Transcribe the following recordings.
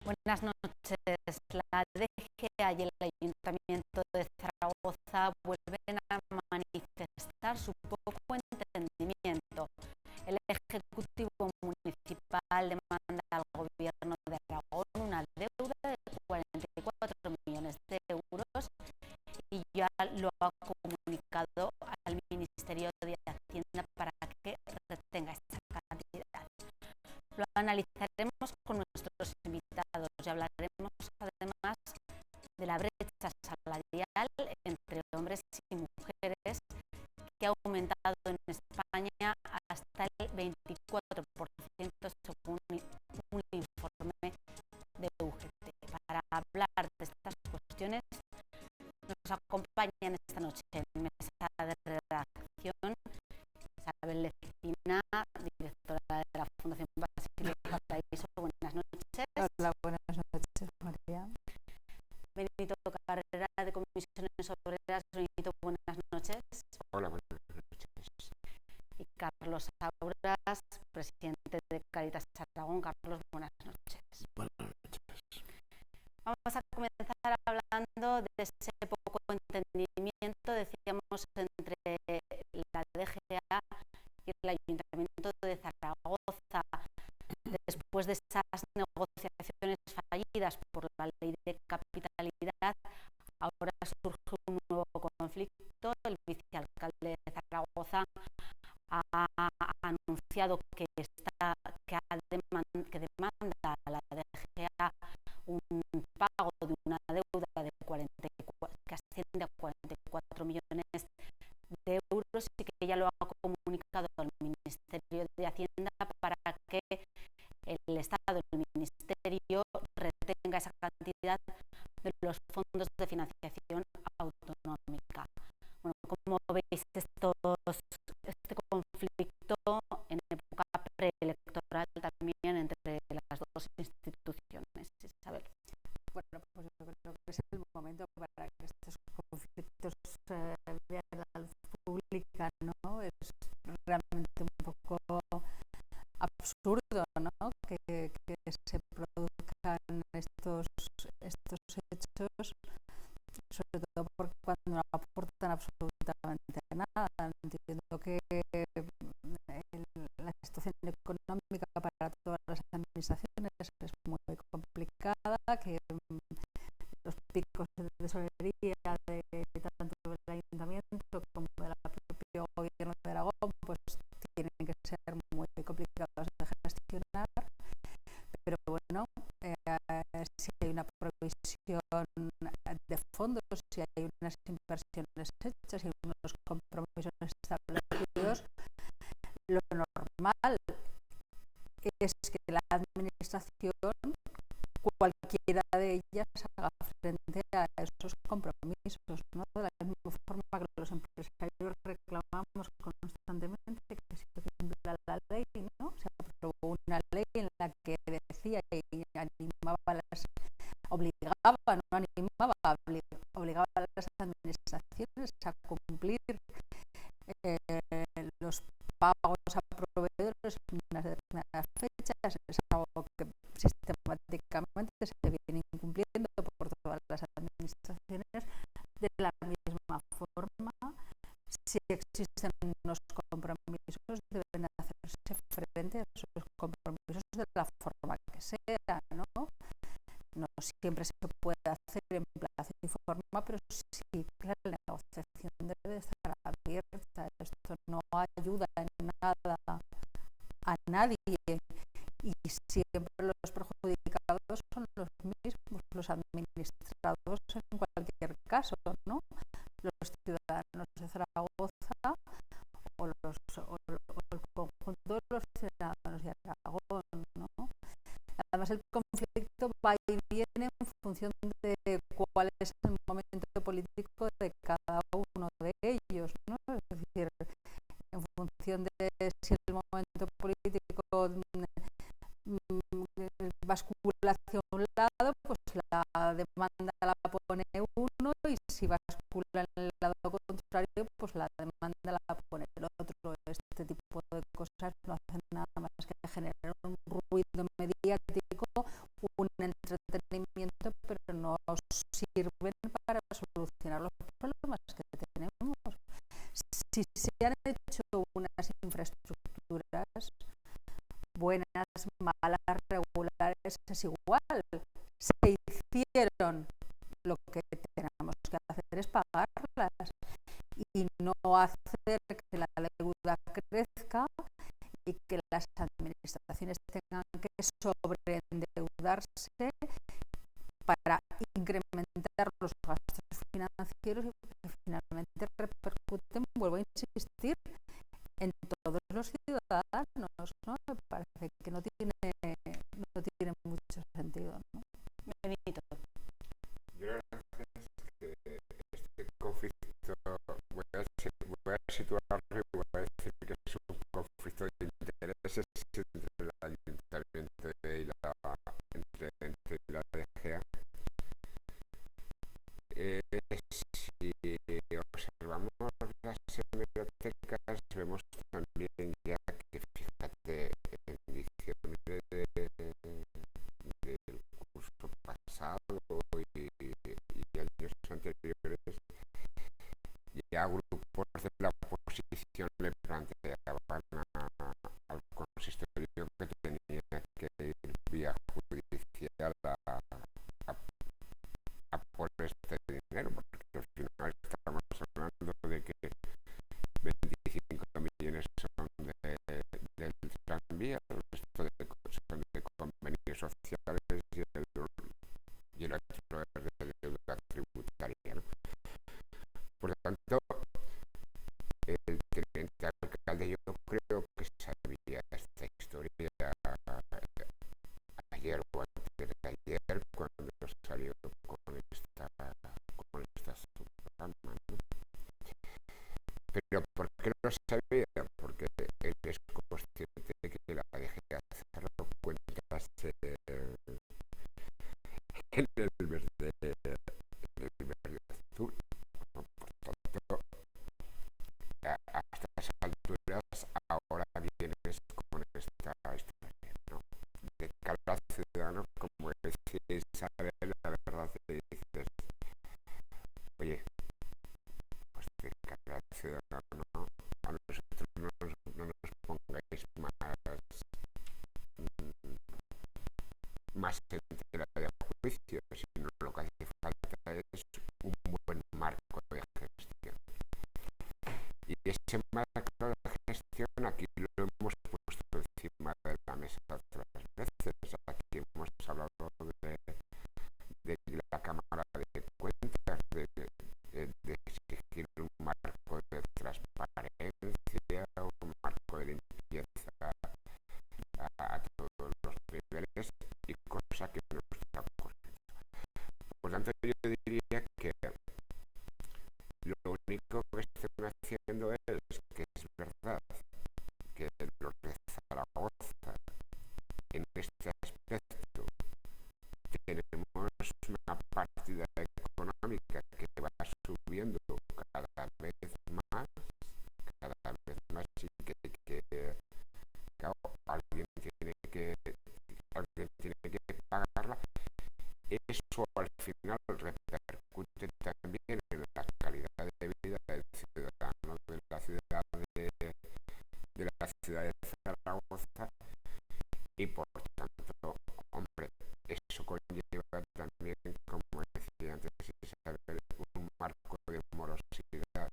Buenas noches. La DGA y el Ayuntamiento de Zaragoza vuelven a manifestar su poco entendimiento. El Ejecutivo Municipal demanda al Gobierno de Aragón una deuda de 44 millones de euros y ya lo ha comunicado al Ministerio de Hacienda para que retenga esta cantidad. Lo analizaremos con nuestros invitados y hablaremos además de la brecha salarial entre hombres y mujeres que ha aumentado en España hasta el 24% según un informe de UGT. Para hablar de estas cuestiones nos acompañan esta noche en mesa de redacción Isabel Lecina, directora de la Fundación Basilio Paraíso. Buenas noches. Hola, buenas noches, María. Benito Carrera, de Comisiones Obreras. Benito, buenas noches. Hola, buenas noches. Y Carlos Auras, presidente de Cáritas Aragón. Carlos, buenas noches. Buenas noches. Vamos a comenzar hablando de ese poco entendimiento, decíamos, entre la DGA y el Ayuntamiento de Zaragoza. Después de esas negociaciones fallidas por la ley de capitalidad, ahora surge un nuevo conflicto. El vicealcalde de Zaragoza ha anunciado que demanda a la DGA un pago de una deuda de que asciende a 44 millones de euros y que ya lo ha comunicado al Ministerio de Hacienda para que el Estado, el Ministerio, retenga esa cantidad de los fondos de financiación autonómica. Bueno, ¿cómo veis este conflicto en época preelectoral también entre las dos instituciones, Isabel? Bueno, pues yo creo que es el momento para que estos conflictos vean la luz pública, ¿no? Es realmente un poco absurdo, ¿no? Que se produzcan estos hechos, sobre todo porque cuando no aportan absolutamente nada. Entiendo que la situación económica para todas las administraciones es muy complicada, que los picos de tesorería de tanto del Ayuntamiento como del propio Gobierno de Aragón pues tienen que ser muy complicados de gestionar, pero bueno, si hay una provisión de fondos, si hay unas inversiones hechas y unos compromisos establecidos, lo normal es que la administración, cualquiera de ellas, haga frente a esos compromisos, ¿no? De la misma forma que los empresarios reclamamos constantemente que se cumpla la ley, ¿no? Se aprobó una ley en la que decía y obligaba a las administraciones a cumplir los pagos a proveedores en unas determinadas fechas. Es algo que sistemáticamente se viene incumpliendo por todas las administraciones. De la misma forma, si existen unos compromisos, deben hacerse frente a esos compromisos de la forma que sea, ¿no? No siempre se puede hacer en plazo y forma, pero sí que la negociación debe estar abierta. Esto no ayuda en nada a nadie y siempre los perjudicados son los mismos, los administrados en cualquier caso, ¿no? Los ciudadanos de Zaragoza o el conjunto de los ciudadanos de Aragón, ¿no? Además, el conflicto va y viene en función de cuál es el momento político de cada uno de ellos, ¿no? Es decir, en función de si el momento político bascula hacia un lado, pues la demanda la pone uno, y si bascula en el lado contrario, pues la demanda la pone el otro. Este tipo de cosas no hacen nada más que generar un ruido mediático, un entre si se han hecho unas infraestructuras buenas, malas, regulares, es igual. Se hicieron, lo que tenemos que hacer es pagarlas y no hacer que la deuda crezca y que las administraciones tengan que sobreendeudarse para incrementar los gastos financieros y que finalmente repercuten, vuelvo a insistir, en todos los ciudadanos, ¿no? Me parece que no tiene mucho sentido, ¿no? Benito. Yo la verdad es que este conflicto, voy a situarlo y voy a decir que es un conflicto de intereses entre el ayuntamiento y entre la DGA. Si observamos las hemerotecas, vemos también ya que, fíjate, en diciembre del curso pasado y años anteriores, ya grupos de la oposición le planteaban al consistorio que tenía que ir vía judicial a por este dinero, porque al final estamos hablando de que 25 millones son del tranvía, el resto son de convenios sociales y el otro es de deuda tributaria, ¿no? Por lo tanto, el teniente alcalde, yo creo que sabía esta historia ayer o antes de ayer, cuando salió con esta subtrama, ¿no? Pero ¿por qué lo sabía? Porque él es consciente de que la DGA cerró cuentas en el verde azul, ¿no? Por tanto, hasta esas alturas ahora vienes con esta historia, ¿no? De cara al ciudadano, como decía Isabel, la verdad te dices, oye, pues de cara al ciudadano, a nosotros no nos pongáis más en tela de juicio, sino lo que hace falta es un buen marco de gestión. Y ese marco de gestión aquí lo hemos puesto encima de la mesa otras veces. Aquí hemos hablado de la Cámara de Cuentas, de exigir un marco de transparencia, un marco de limpieza a todos los niveles, y cosa que no está ocurriendo. Por tanto, yo diría que lo único que están haciendo es que es verdad que los de Zaragoza en este aspecto tenemos una partida económica que va subiendo cada vez más y que claro, alguien tiene que pagarla. Eso al final repercute también en la calidad de vida del ciudadano de la ciudad de Zaragoza, y por tanto, hombre, eso conlleva también, como decía antes Isabel, un marco de morosidad.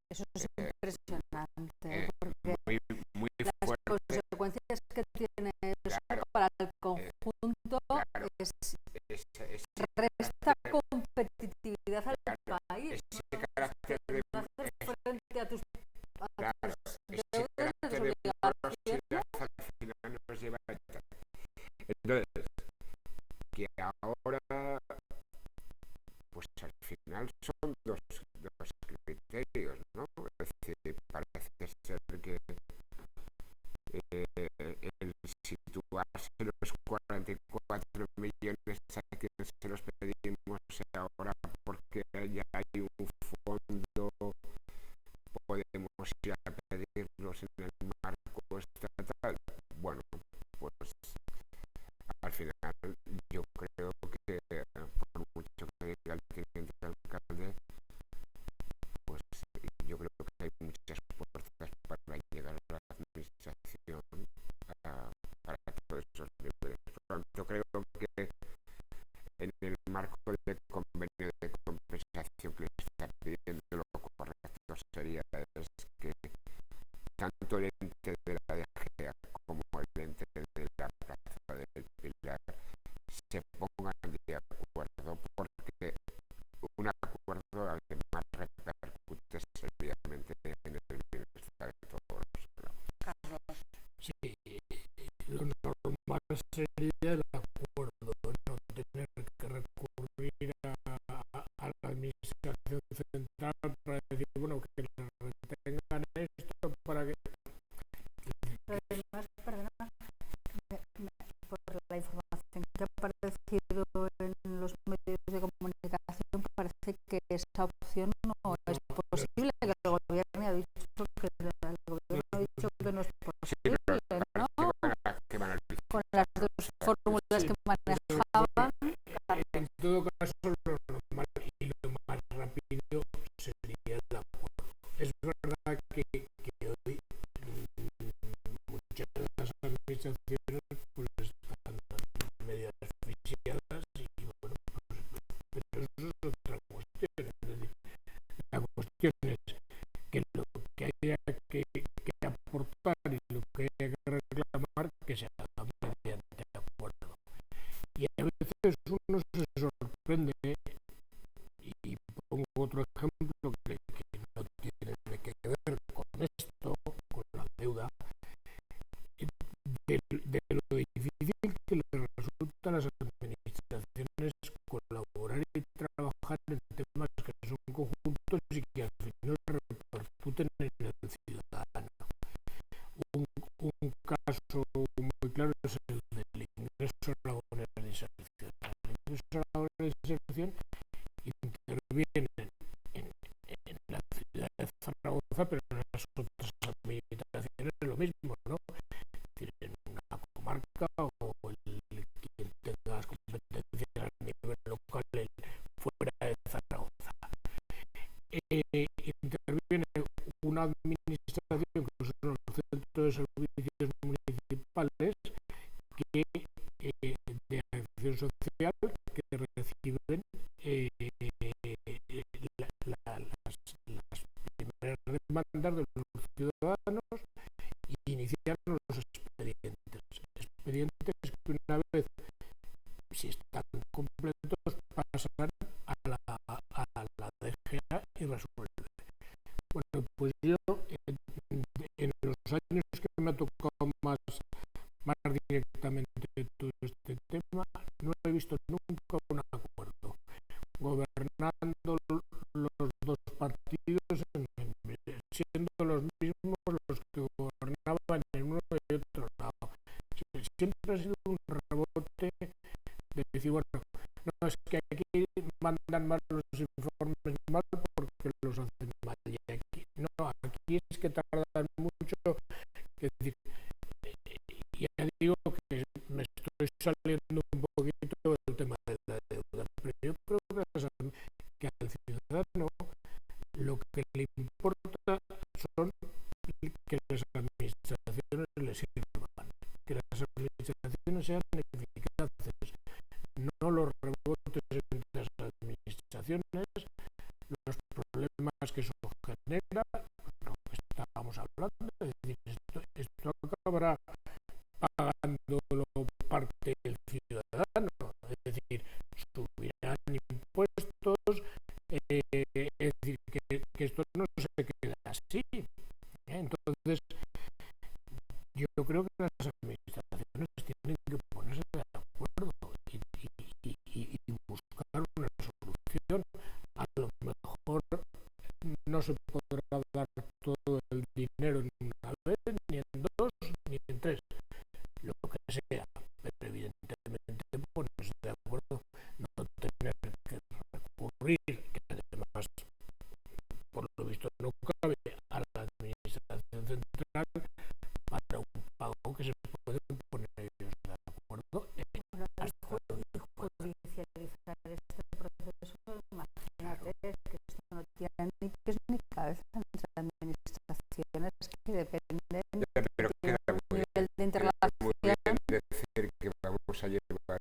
Eso es impresionante, porque muy las fuerte. consecuencias que tiene eso, Claro, para el conjunto, claro, resta competitividad al claro, país, ese ¿no? carácter de No hacer frente a tus claro, ese deudas, carácter de morosidad al final nos lleva a esto. Entonces, que ahora, pues al final son dos criterios, ¿no? Es decir, para yo creo que en el marco del convenio de compensación que le está pidiendo, lo correcto sería es que tanto el ente de la DGA como el ente de la Plaza del Pilar se pongan de acuerdo, porque un acuerdo además repercute seriamente en el bienestar de todos los ciudadanos. Sí, lo normal sería el acuerdo, no tener que recurrir a la administración central para decir, bueno, que le retengan esto para que... Pero además, perdona, por la información que ha aparecido en los medios de comunicación, parece que esa opción no es posible, que el gobierno ha dicho que no es posible, ¿no? Que van a Con las dos fórmulas que manejaban. En todo caso, lo normal y lo más rápido sería el acuerdo. Es verdad que hoy muchas de las administraciones pues están medio asfixiadas y bueno, pues, pero eso es otra cuestión. Es decir, la cuestión es que lo que haya que aportar y lo que haya que reclamar que se haga mediante acuerdo. Y a veces uno se sorprende, y pongo otro ejemplo que no tiene que ver con esto, con la deuda, de lo difícil que les resulta a las administraciones colaborar y trabajar en temas que son conjuntos y que al final repercuten en el ciudadano. Un caso muy claro es el del ingreso laboral de inserción. El ingreso laboral de inserción interviene en la ciudad de Zaragoza, pero en las otras administraciones es lo mismo, ¿no? Es decir, en una comarca o quien tenga las competencias a nivel local fuera de Zaragoza. Interviene una administración que son los centros de servicios municipales que de acción social que reciben las primeras demandas de los ciudadanos y iniciar los expedientes. Expedientes que una vez, si están completos, pasan a la DGA y resuelven. Bueno, pues yo en los años que me ha tocado más directamente todo este tema, no he visto nunca un acuerdo. Gobernando los dos partidos, siendo los mismos los que gobernaban en uno y otro lado. Siempre ha sido un rebote de decir, bueno, no es que aquí mandan mal los informes mal porque los hacen mal, y aquí no, aquí es que tardan mucho, es decir, ya digo que me estoy saliendo un poquito del tema de la deuda, pero yo creo que al ciudadano lo que le importa son que las administraciones le sirvan, que las administraciones sean eficaces, no los rebotes entre las administraciones, los problemas que eso genera, lo que estábamos hablando, es decir, esto acabará pagándolo parte del ciudadano, es decir, subirán impuestos, es decir, que esto no se queda así. Entonces, yo creo que las administraciones tienen que ponerse de acuerdo y buscar una solución. A lo mejor no se podrá dar todo el dinero en una vez, ni en dos, ni en tres, lo que sea, pero evidentemente ponerse de acuerdo, no tener que recurrir, que además, por lo visto, no cabe a la administración central para un pago que se pueden poner ellos de acuerdo. Judicializar este proceso, imagínate, es que esto no tiene ni pies ni cabeza entre administraciones que dependen pero queda del nivel de interrelación. muy bien decir que vamos a llevar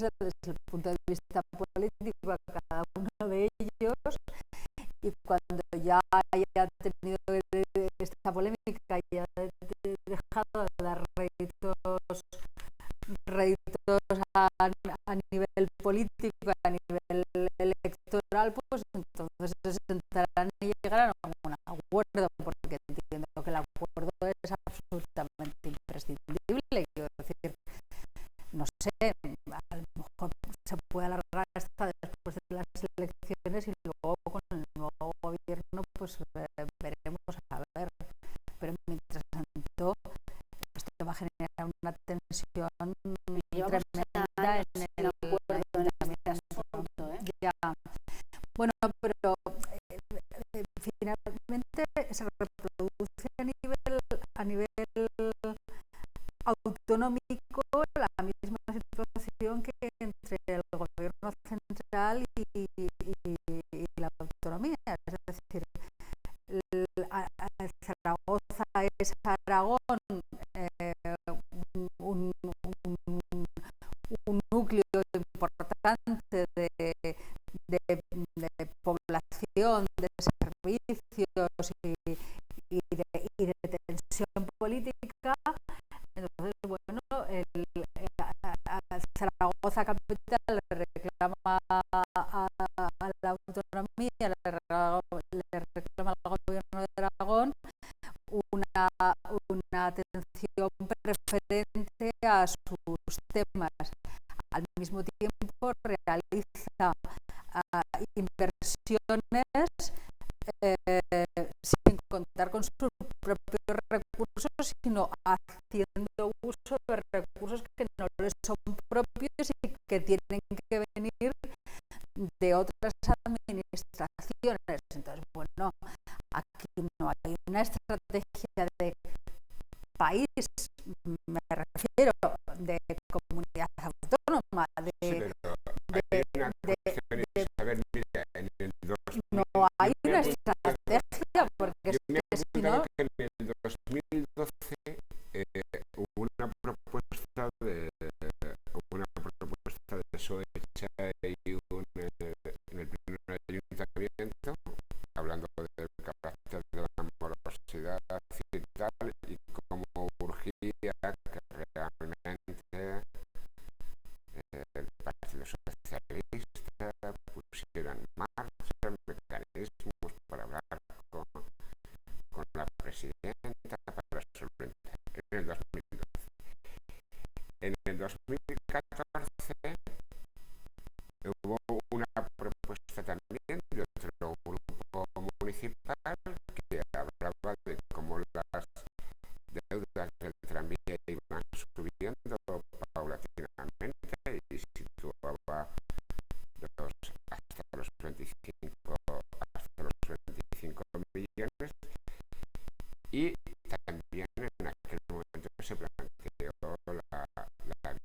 desde el punto de vista político a cada uno de ellos, y cuando ya haya tenido esta polémica y haya dejado de dar réditos a nivel político, a nivel electoral, pues entonces se sentarán y llegarán a un acuerdo, porque entiendo que el acuerdo es absolutamente imprescindible. Quiero decir, no sé, a lo mejor se puede alargar hasta después de las elecciones y luego con el nuevo gobierno pues veremos a ver, pero mientras tanto esto va a generar una tensión tremenda en el acuerdo en este asunto, ¿eh? Ya. Bueno, pero finalmente se reproduce a nivel autonómico la misma situación que entre el gobierno central y la autonomía. Es decir, Zaragoza es Aragón, un núcleo importante de población, de servicios y de tensión política. Entonces, bueno, Zaragoza capital le reclama a la autonomía, le reclama al gobierno de Aragón una atención preferente a sus temas. Al mismo tiempo realiza inversiones sin contar con sus propios recursos, sino haciendo uso de recursos que no les son propios y que tienen que venir de otras administraciones. Entonces, bueno, aquí no hay una estrategia de país, me refiero, de comunidad autónoma, no hay una estrategia, porque yo me he si no... que en el 2012 hubo una propuesta de PSOE en el primer ayuntamiento, hablando del carácter de la morosidad y tal, y cómo urgía que realmente el Partido Socialista pusiera en marcha mecanismos para hablar con la presidenta para solventar en el 2012. En el 2014 hubo una propuesta también de otro grupo municipal que hablaba de cómo las deudas del tranvía iban subiendo paulatinamente y situaba hasta los 25 millones, y también en aquel momento se planteó la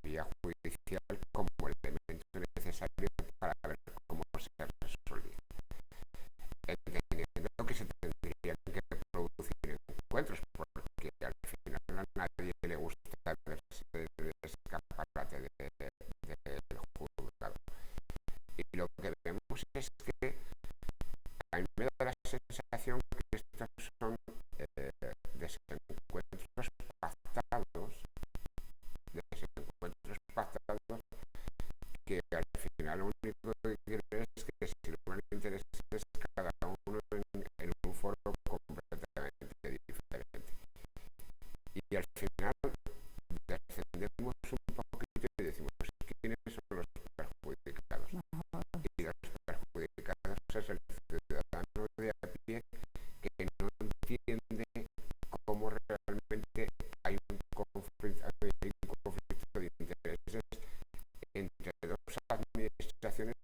vía judicial como elemento necesario para ver cómo se resolvía, entendiendo que se tendrían que producir encuentros, porque al final a nadie le gusta verse de escaparate del juzgado. Y lo que vemos es que a mí me da la sensación que estos son desencuentros pactados, que al final lo único que quieren es que sirvan intereses cada uno en un foro completamente diferente. Y al final descendemos un poquito y decimos quiénes son los perjudicados. Y los perjudicados es el ciudadano de a pie que no entiende cómo realmente hay un conflicto de intereses entre dos administraciones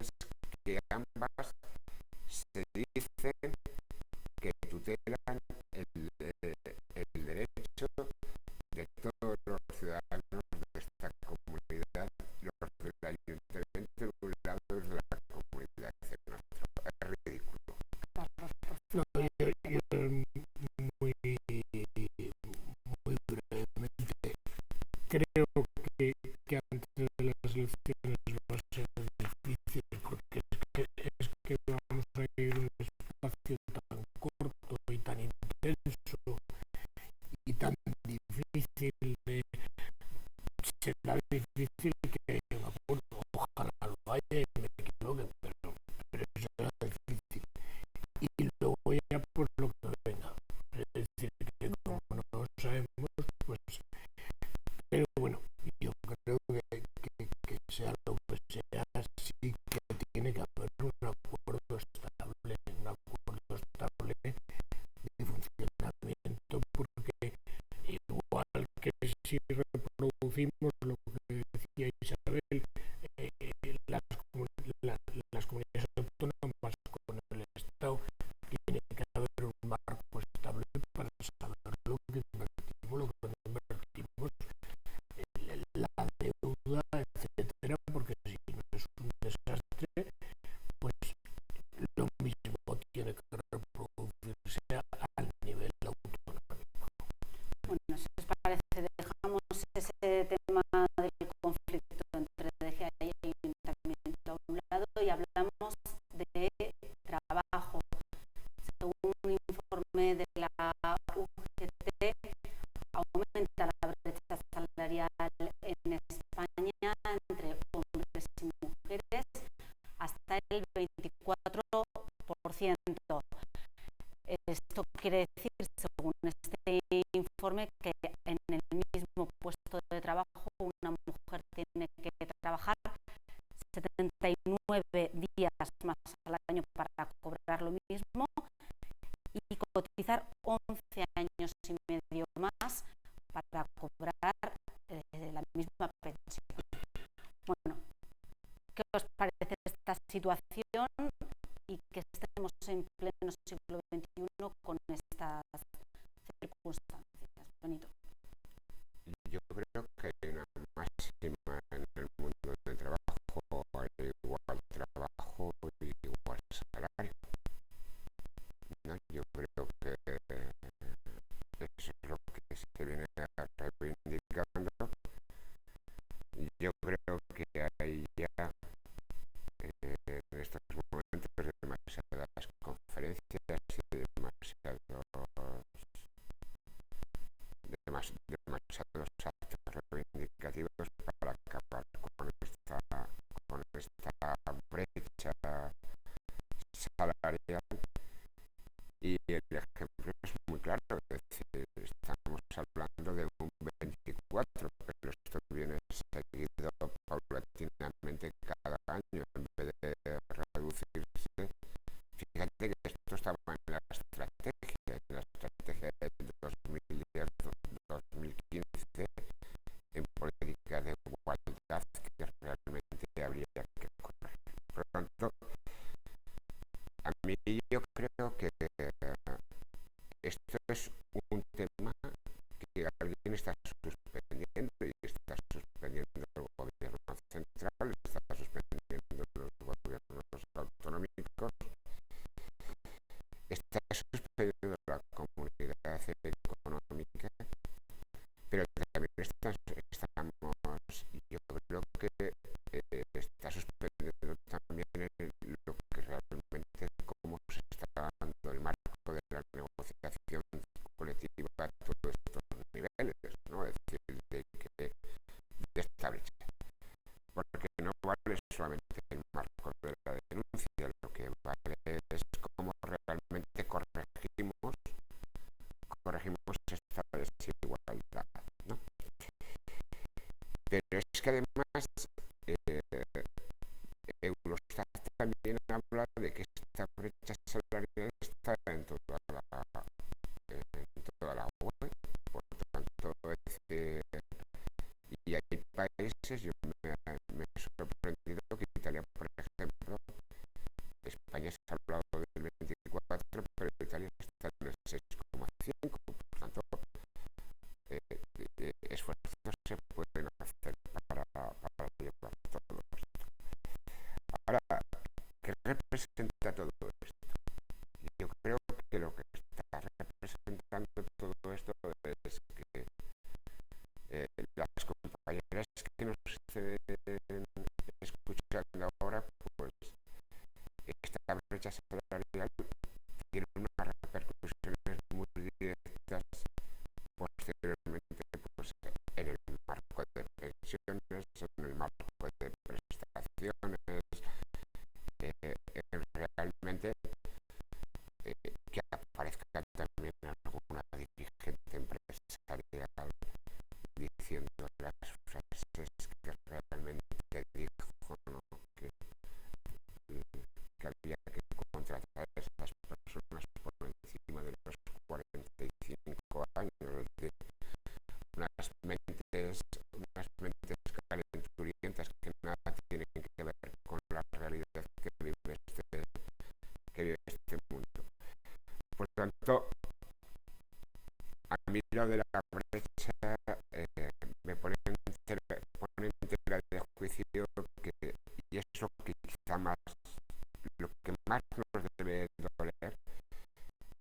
va a ser difícil, porque es que vamos a ir a un espacio tan corto y tan intenso y tan difícil de... Será difícil que, bueno, ojalá lo haya y me equivoque, pero será difícil. Y luego ya pues lo que venga. Es decir, que como no sabemos, pues... Pero bueno, yo creo que sea lo que sea, sí que tiene que haber un acuerdo estable de funcionamiento, porque igual que si reproducimos lo que decía Isabel, las comunidades autónomas con el Estado, tiene que haber un marco estable para saber lo que invertimos, lo que no invertimos, la deuda, etcétera, porque si no es un desastre, pues lo mismo tiene que reproducirse al nivel autonómico. Bueno, si os parece, dejamos ese tema del conflicto entre DGA y Ayuntamiento a un lado y hablamos de trabajo. Según un informe de la UGT, aumenta la brecha salarial en España entre hombres y mujeres hasta el 24%. Esto quiere decir, según este informe, que en el mismo puesto de trabajo una mujer tiene que trabajar 79 días más al año para cobrar lo mismo y cotizar 11 años y medio más para cobrar la misma pensión. Bueno, ¿qué os parece esta situación y que estemos en pleno siglo XXI con estas circunstancias? Benito. Yo creo que hay una máxima en el mundo del trabajo: hay igual trabajo y igual salario, ¿no? Yo creo que eso es lo que se viene reivindicando. Yo creo que hay ya en estos momentos demasiadas conferencias y demasiados actos reivindicativos para acabar con esta brecha salarial, y el ejemplo es muy claro. Es decir, estamos hablando de un 24, pero esto viene seguido paulatinamente cada año en vez de reducirse. Fíjate que esto estaba en la estrategia del 2010-2015 en política de igualdad, que realmente habría que corregir. Por lo tanto, a mí yo creo que esto es un tema que alguien está suspendiendo, y está suspendiendo el gobierno central, está suspendiendo los gobiernos autonómicos, está suspendiendo la comunidad económica, pero también yo creo que está suspendiendo también lo que realmente, cómo se está dando el marco de la negociación colectiva a todos estos niveles, ¿no? Es decir, de esta brecha. Porque no vale solamente el marco de la denuncia, lo que vale es cómo realmente corregimos esta desigualdad, ¿no? Pero es que además Eurostat también habla de que esta brecha salarial está en toda la UE. Por tanto, y hay países, yo me he sorprendido que Italia, por ejemplo, España se ha hablado del 24, pero Italia está en el 6,5. Por tanto, esfuerzos se pueden hacer para llevar todo esto. Ahora, ¿qué representa todo esto? Yo creo que lo que está representando todo esto es que las compañeras que nos estén escuchando ahora, pues esta brecha salarial tiene unas repercusiones muy directas posteriormente, pues en el marco de pensiones, en el marco de prestaciones, realmente que aparezca también alguna dirigente empresarial diciendo las frases que realmente dijo, ¿no? que había que contratar a esas personas por encima de los 45 años, es decir, unas mentes calenturientas que nada tienen que ver con la realidad que vive este mundo. Por tanto, a mí lo de la brecha me pone en tela de juicio y es lo que quizá más, lo que más nos debe doler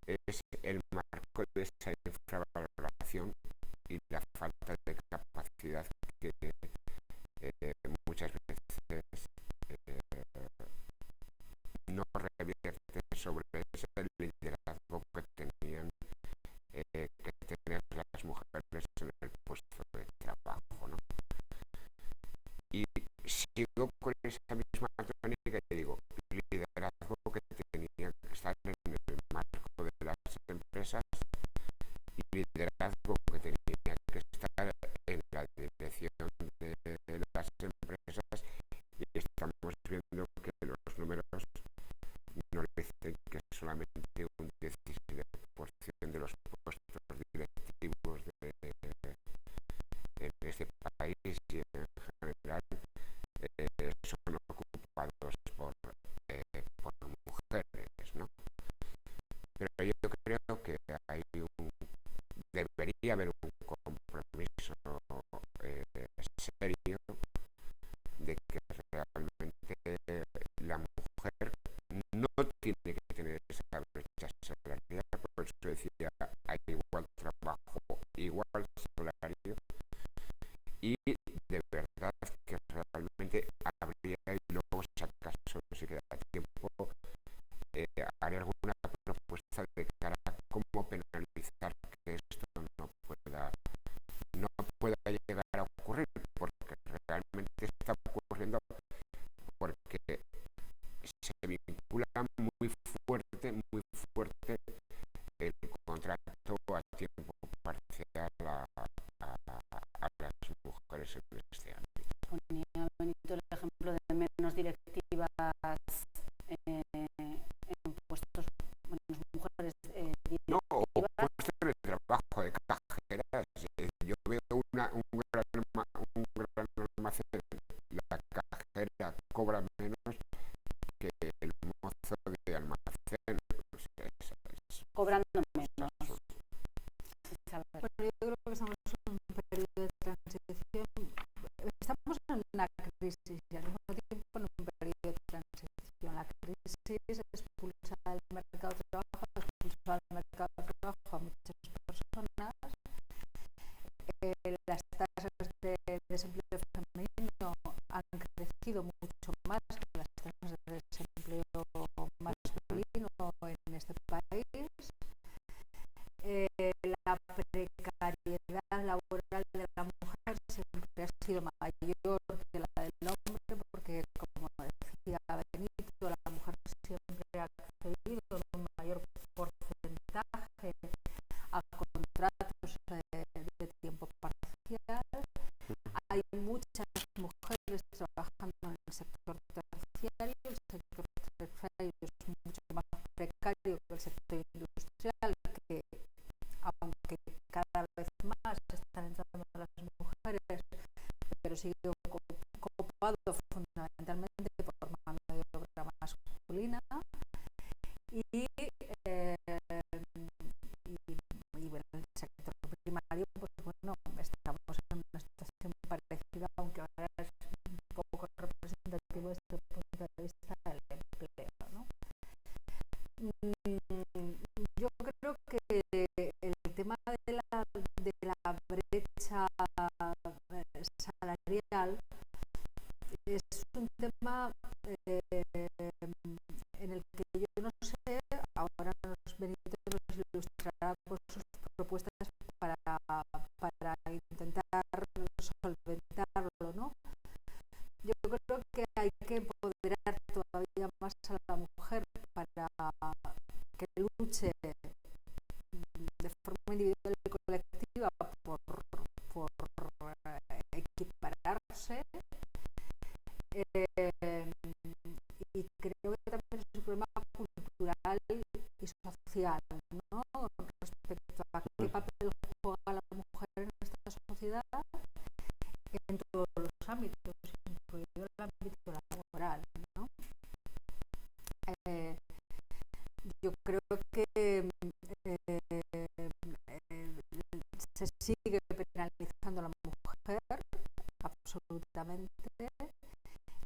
es el marco de esa infravaloración y la falta de capacidad que muchas veces no revierte sobre ese liderazgo que tenían que tener las mujeres en el puesto de trabajo, ¿no? Y sigo con esa misma tónica y digo, liderazgo que tenía que estar en el marco de las empresas y liderazgo que tenía que estar en la dirección de las empresas, y estamos viendo que los números nos dicen que solamente un 17% de los puestos directivos en este país y en general son ocupados por mujeres, ¿no? Pero yo creo que debería haber un compromiso serio de que realmente la mujer no tiene que tener esa brecha salarial. Por eso decía, hay igual trabajo, igual salario, y de verdad que realmente habría, y luego si acaso si queda tiempo, haré alguna propuesta de cara a cómo penalizar que esto no pueda llegar a ocurrir, porque realmente está ocurriendo, porque se vincula muy fuerte el contrato a tiempo parcial a las mujeres en este ámbito. Ponía Benito el ejemplo de menos directivas en puestos, menos mujeres directivas. No, o puestos de trabajo de cajeras. Yo veo un gran almacén, la cajera cobra menos que el mozo de almacén. Cobrando menos. Bueno, yo creo que estamos en un periodo de transición. Estamos en una crisis y al mismo tiempo en un periodo de transición. La crisis expulsa al mercado de trabajo, a muchas personas. Las tasas de desempleo femenino han crecido mucho más que las tasas de desempleo masculino en este país. La precariedad laboral de la mujer siempre ha sido mayor que la del hombre, porque, como decía Benito, la mujer siempre ha accedido en un mayor porcentaje a contratos de tiempo parcial. Hay muchas mujeres trabajando en el sector terciario. El sector terciario es mucho más precario que el sector industrial, que aunque cada vez más están entrando las mujeres, pero sigue ocupado fundamentalmente por mano de obra masculina. Y bueno, el sector primario, pues bueno, estamos en una situación parecida, aunque ahora es un poco representativo desde el punto de vista del empleo, ¿no? Yo creo que el tema de la brecha salarial es un tema tema en el que yo no sé, ahora Benito nos ilustrará con sus propuestas para intentar solventarlo, ¿no? Yo creo que hay que empoderar todavía más a la mujer para que luche de forma individual y colectiva por equipararse, y creo que también es un problema cultural y social, ¿no? Respecto a qué papel juega la mujer en esta sociedad en todos los ámbitos, incluido el ámbito laboral, ¿no? Yo creo que se sigue penalizando a la mujer absolutamente,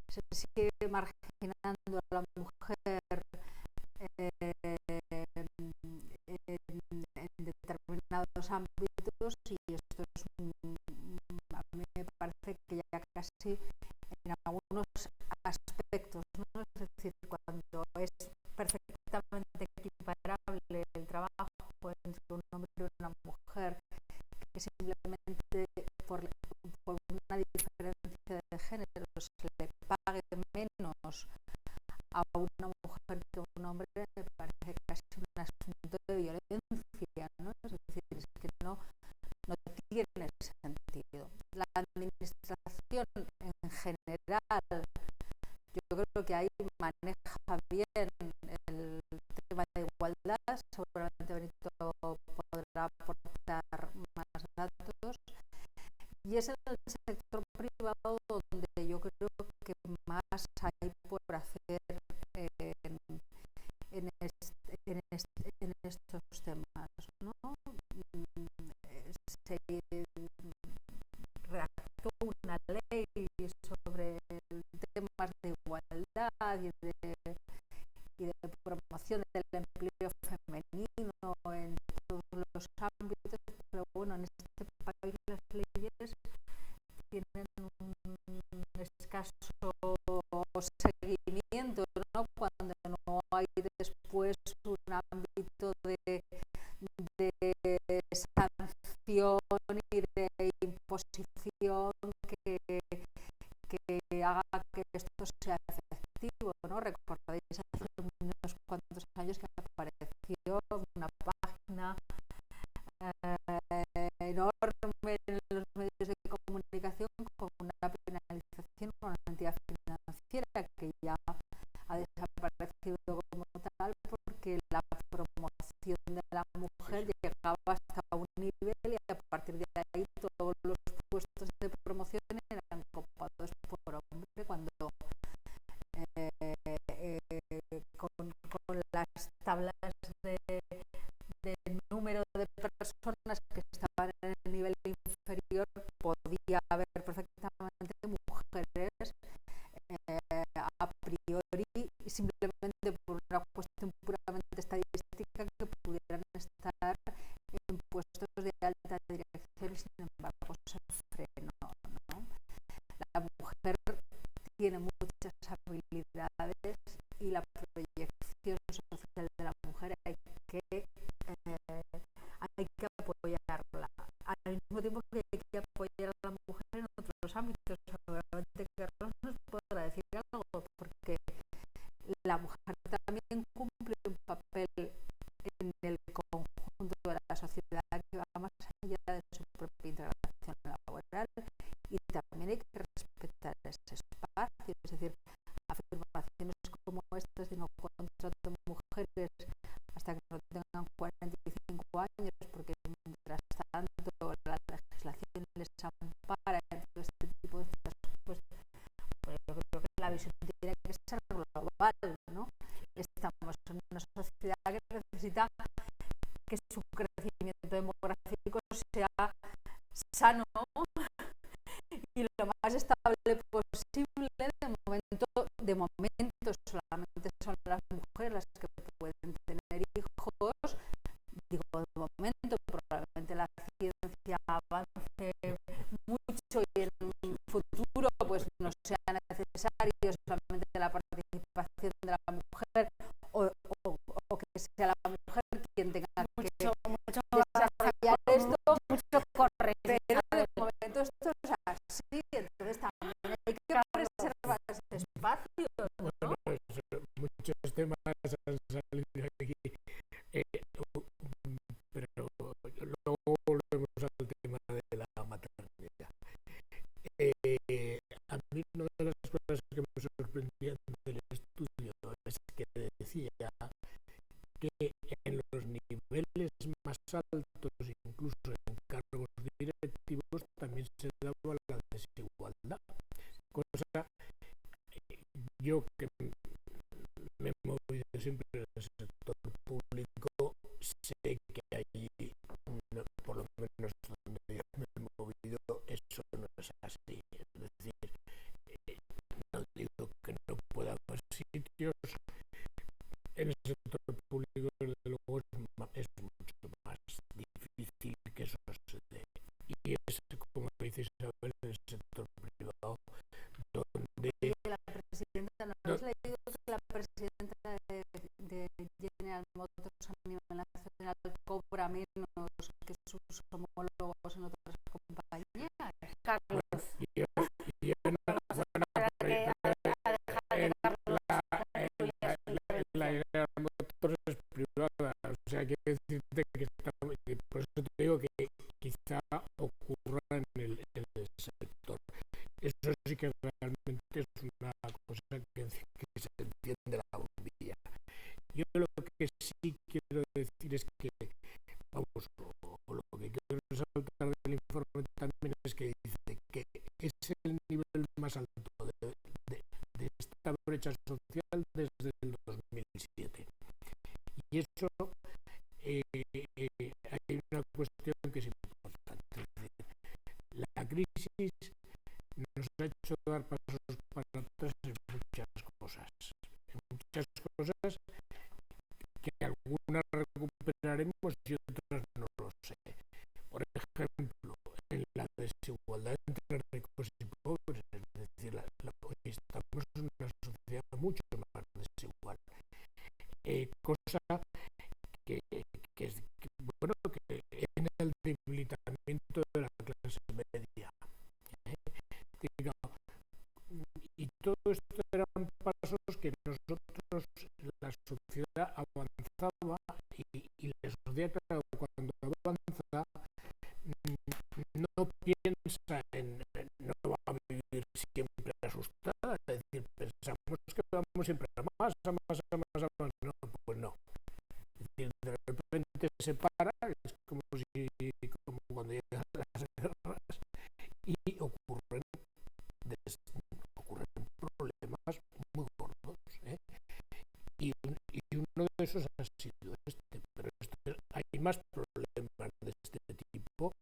se sigue marginando a la mujer en determinados ámbitos, y esto es a mí me parece que ya casi en algunos aspectos, ¿no? Es decir, cuando es perfectamente equiparable el trabajo entre un hombre y una mujer, que simplemente por una diferencia de género se le pague menos a una mujer que a un hombre, me parece casi un asunto de violencia, ¿no? Es decir, es que no tiene sentido. La administración en general, yo creo que ahí maneja bien el tema de igualdad, seguramente Benito podrá aportar más datos, y es en el sector privado donde yo creo que más hay por hacer en estos temas, ¿no? Se redactó una ley sobre temas de igualdad y de promoción del empleo femenino en todos los ámbitos, pero bueno, en este país las leyes tienen un escaso seguimiento, ¿no? Cuando no hay después un ámbito de sanción y de imposición que haga que esto sea efectivo, ¿no? Recordáis hace unos cuantos años que apareció una página enorme en los medios de comunicación con una penalización con una entidad financiera que ya ha desaparecido como tal, porque la promoción de la mujer llegaba hasta un nivel y a partir de ahí todos los puestos de promoción eran copados por hombre, cuando con las tablas de número de personas que estaban en el nivel inferior podía haber perfectamente mujeres a priori, simplemente por una cuestión puramente estadística, que pudieran estar en puestos de alta dirección, y sin embargo se frenó, ¿no? La mujer tiene muchas habilidades y la proyección social de la mujer hay que apoyarla, al mismo tiempo que hay que apoyar a la mujer en otros ámbitos. Seguramente Carlos nos podrá decir algo, porque la mujer también cumple un papel en el conjunto de la sociedad que va más allá de su propia integración laboral, y también hay que respetar ese espacio. Es decir, afirmaciones como estas de no contrato mujeres hasta que no tengan 45 años, porque mientras tanto la legislación les ampara en todo este tipo de cosas, pues yo creo que la visión tiene que ser global, ¿no? Estamos en una sociedad que necesita que su crecimiento demográfico sea sano y lo más estable posible. De momento solamente son las mujeres las que pueden tener hijos. Digo, de momento, probablemente la ciencia avance mucho y en un futuro pues no sea necesario solamente espacios, ¿no? Bueno, muchos temas han salido aquí, pero luego volvemos al tema de la maternidad. A mí una de las cosas que me sorprendían del estudio es que decía que en los niveles más altos, incluso en cargos directivos, también se daba la desigualdad. Cosa yo que me he movido siempre en el sector público, sé que allí, por lo menos donde yo me he movido, eso no es así. Es decir, no digo que no pueda haber sitios, en el sector público desde luego es mucho más difícil que eso se dé. Y es, como dice Isabel, en el sector privado, donde... La presidenta, ¿no has leído que la presidenta de General Motors a nivel nacional cobra menos que sus homólogos en otras compañías? Carlos. La General Motors es privada, o sea, quiero decirte que está, por eso te digo que quizá ocurra en el sector. Eso sí que realmente es una cosa que se entiende la bombilla. Yo lo que sí quiero decir es que, vamos, o lo que quiero resaltar del informe también es que dice que es el nivel más alto de esta brecha social desde el 2007. Y eso hay una cuestión que es importante. Es decir, la crisis nos ha hecho dar pasos para atrás en muchas cosas que algunas recuperaremos y otras no lo sé. Por ejemplo, en la desigualdad entre ricos y pobres, es decir, hoy estamos en una sociedad mucho más desigual, cosa que bueno, que en el debilitamiento de la clase media, digamos, y todo esto eran pasos que nosotros, la sociedad avanzaba y la sociedad, claro, cuando avanza no piensa no va a vivir siempre asustada, es decir, pensamos que vamos siempre a más, no, pues no. Es decir, de repente se para, es como cuando llegan las guerras y ocurren problemas muy gordos, y uno de esos ha sido pero hay más problemas de este tipo,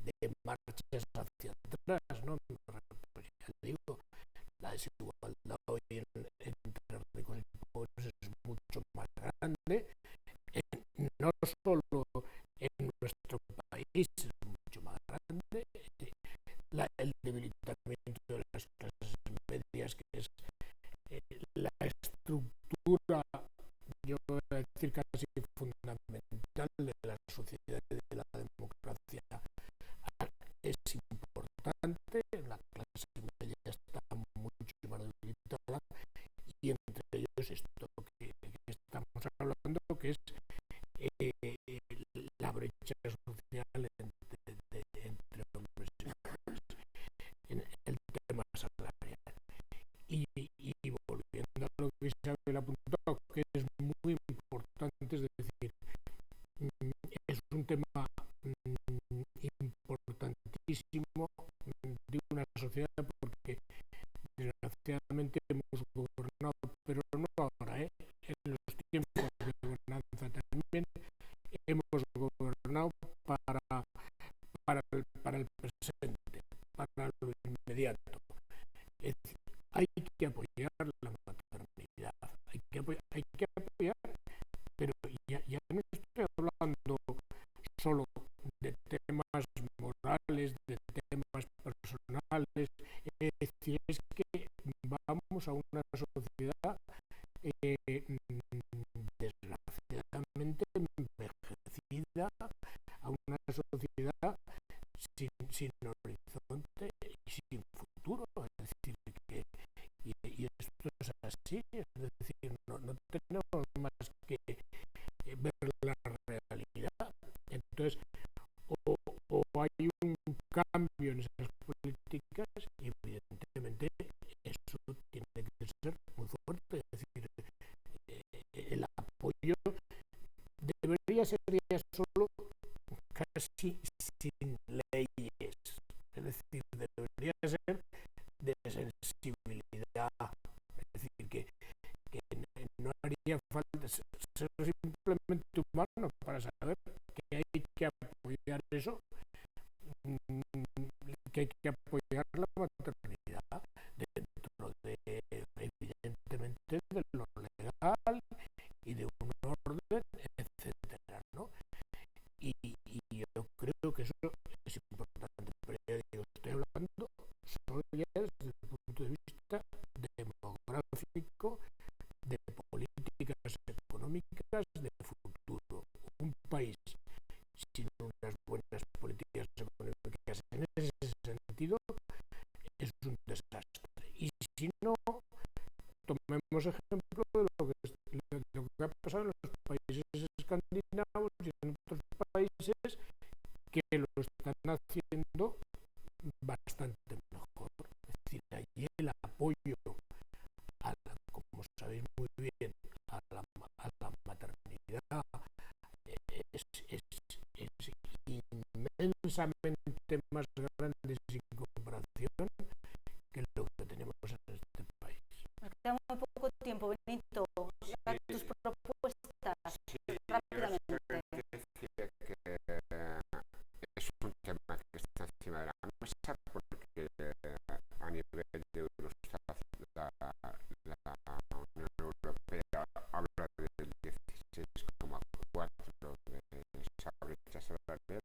de marchas hacia atrás, ¿no? Pues ya digo, la desigualdad hoy entre ricos y pobres es mucho más grande, no solo en nuestro país, es mucho más grande, el debilitamiento de las clases medias, que es la estructura, yo voy a decir casi fundamental de la sociedad y de la democracia, es importante. La clase media está mucho más debilitada, y entre ellos esto que estamos hablando, que es la brecha social entre hombres y mujeres en el tema salarial. Y volviendo a lo que Isabel apuntó, que es muy importante, es decir, es un tema importantísimo de una sociedad, porque desgraciadamente hemos gobernado, pero no ahora, en los tiempos de gobernanza también hemos gobernado para el presente, para lo inmediato. Es decir, hay que apoyar la maternidad, hay que apoyar, pero ya no estoy hablando solo de temas morales, de temas personales, es decir, es que vamos a una sociedad desgraciadamente envejecida, a una sociedad sin horizonte y sin futuro, es decir, y España sería solo casi sin leyes, es decir, debería ser de sensibilidad, es decir, que no haría falta ser simplemente humano para saber que hay que apoyar eso, que hay que apoyar la maternidad dentro de, evidentemente, de lo legal y de un orden, etcétera, ¿no? Y yo creo que eso es importante, pero ya digo, estoy hablando solo ya desde el punto de vista demográfico, de políticas económicas de futuro. Un país sin unas buenas políticas económicas en ese sentido es un desastre. Y si no, tomemos ejemplo de lo que ha pasado en los países escandinavos y en otros países que lo están haciendo bastante mejor. Es decir, allí el apoyo, como sabéis muy bien, a la maternidad es inmensamente más grande sin comparación que lo que tenemos en este país. Nos queda muy poco tiempo, Benito. Da tus propuestas rápidamente. Decía que es un tema que está encima de la mesa porque a nivel de Eurostat la Unión Europea habla del 16,4 de esa brecha salarial,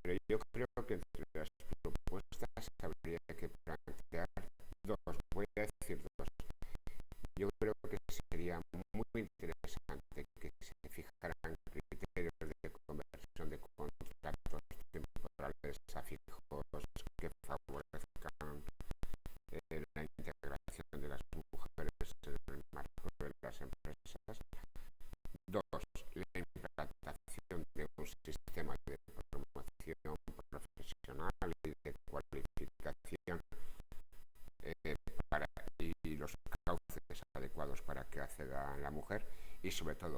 pero yo creo que entre las propuestas habría que plantear dos, voy a decir dos. Yo creo que sería muy interesante que se fijaran criterios de conversión de contratos temporales a fijos que favorezcan la integración de las mujeres en el marco de las empresas. Dos, la implantación de un sistema de promoción profesional y de cualificación y los cauces adecuados para que acceda la mujer, y sobre todo